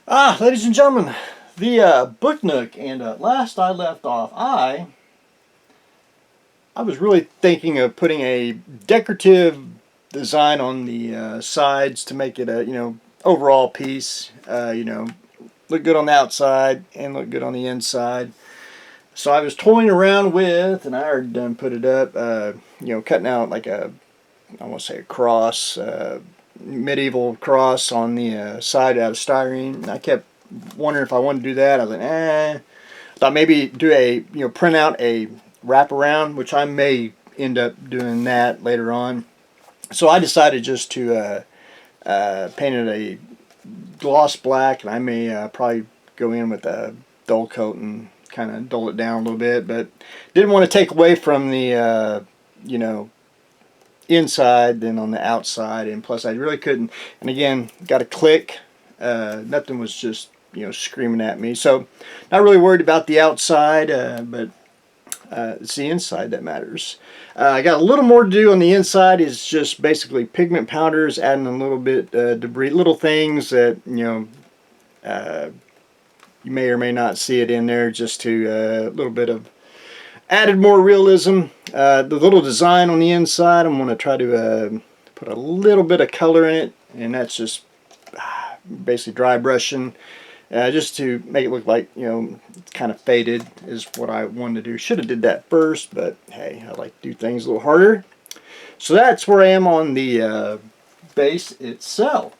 Ladies and gentlemen, the Book Nook, and last I left off, I was really thinking of putting a decorative design on the sides to make it a overall piece. Look good on the outside and look good on the inside. So I was toying around with, and I already done put it up. Cutting out like I want to say a cross, medieval cross on the side out of styrene. And I kept wondering if I wanted to do that. I was like, eh. Thought maybe do a print out a wraparound, which I may end up doing that later on. So I decided just to paint it a gloss black, and I may probably go in with a dull coat and kind of dull it down a little bit, but didn't want to take away from the inside than on the outside, and plus I really couldn't. And again, got a click. Nothing was just screaming at me, so not really worried about the outside, but it's the inside that matters. I got a little more to do on the inside. Is just basically pigment powders, adding a little bit debris, little things that you may or may not see it in there, just to a little bit of added more realism. The little design on the inside, I'm going to try to put a little bit of color in it, and that's just basically dry brushing, just to make it look like it's kind of faded is what I wanted to do. Should have did that first, but hey, I like to do things a little harder. So that's where I am on the base itself.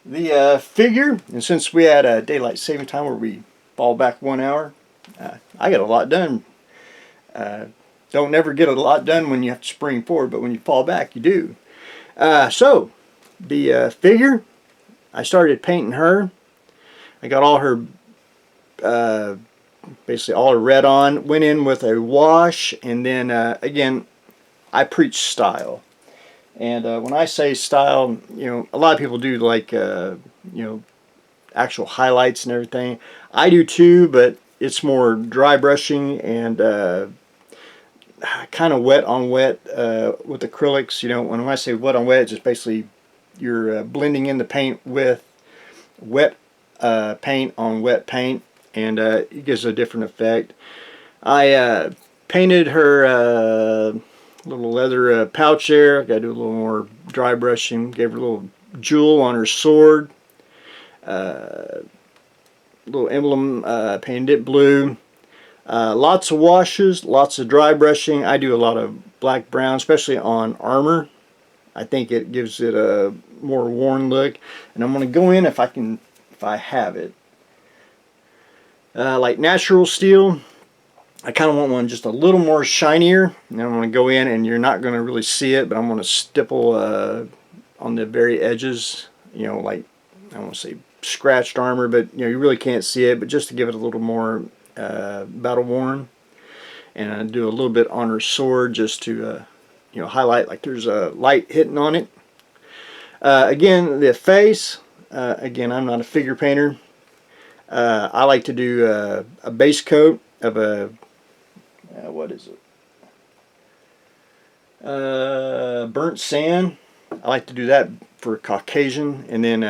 The figure, and since we had a daylight saving time where we fall back 1 hour, I got a lot done. Don't never get a lot done when you have to spring forward, but when you fall back, you do. So the figure, I started painting her. I got all her, basically all her red on. Went in with a wash, and then again, I preach style. And when I say style, a lot of people do like actual highlights and everything. I do too, but it's more dry brushing and kind of wet on wet with acrylics. When I say wet on wet, it's just basically you're blending in the paint with wet paint on wet paint, and it gives a different effect. I painted her little leather pouch there. I got to do a little more dry brushing. Gave her a little jewel on her sword. Little emblem, painted it blue. Lots of washes, lots of dry brushing. I do a lot of black brown, especially on armor. I think it gives it a more worn look. And I'm going to go in if I have it. Like natural steel, I kind of want one just a little more shinier. And I'm going to go in, and you're not going to really see it, but I'm going to stipple on the very edges, like, I don't want to say scratched armor, but you really can't see it, but just to give it a little more battle worn. And I do a little bit on her sword just to highlight like there's a light hitting on it. Again, the face, again, I'm not a figure painter. I like to do a base coat of a what is it, burnt sand. I like to do that for Caucasian, and then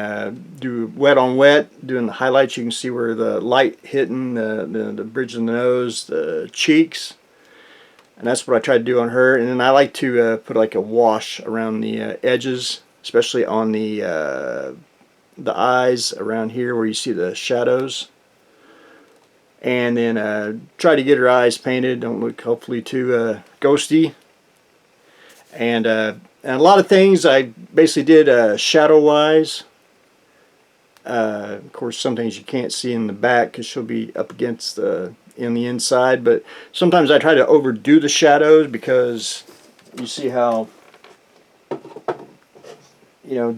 do wet on wet, doing the highlights. You can see where the light hitting the bridge of the nose, the cheeks, and that's what I try to do on her. And then I like to put like a wash around the edges, especially on the eyes around here where you see the shadows. And then try to get her eyes painted. Don't look hopefully too ghosty. And a lot of things I basically did shadow wise. Of course, some things you can't see in the back because she'll be up against in the inside. But sometimes I try to overdo the shadows because you see how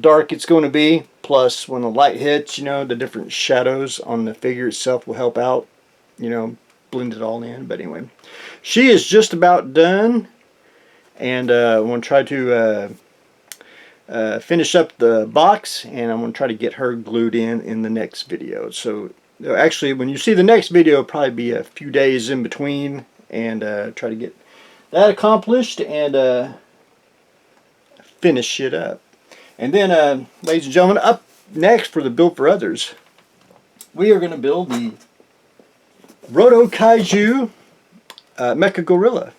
dark it's going to be. Plus, when the light hits, the different shadows on the figure itself will help out. Blend it all in. But anyway, she is just about done. And I'm going to try to finish up the box, and I'm going to try to get her glued in the next video. So actually, when you see the next video, it'll probably be a few days in between, and try to get that accomplished and finish it up. And then, ladies and gentlemen, up next for the Build for Others, we are going to build the Roto Kaiju Mecha Gorilla.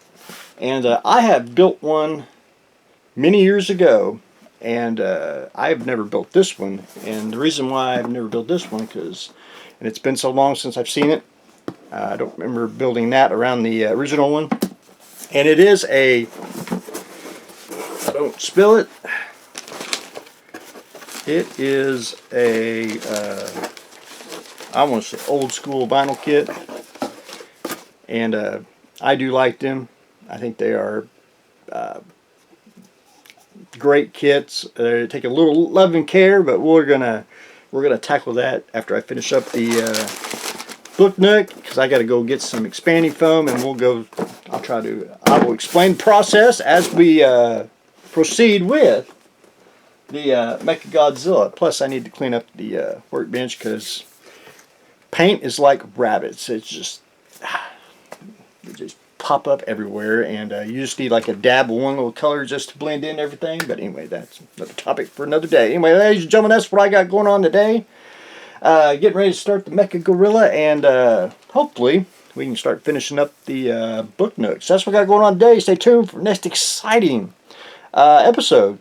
And I have built one many years ago, and I've never built this one. And the reason why I've never built this one, and it's been so long since I've seen it, I don't remember building that around the original one. And it is a, don't spill it, it is a, I want to say old school vinyl kit. And I do like them. I think they are great kits. They take a little love and care, but we're gonna tackle that after I finish up the Book Nook, because I got to go get some expanding foam, and we'll go. I will explain the process as we proceed with the Mecha Godzilla. Plus, I need to clean up the workbench because paint is like rabbits. It's just they just pop up everywhere, and you just need like a dab of one little color just to blend in everything. But anyway, that's another topic for another day. Anyway, ladies and gentlemen, that's what I got going on today. Getting ready to start the Mecha Gorilla, and hopefully we can start finishing up the Book Nook. So that's what I got going on today. Stay tuned for the next exciting episode.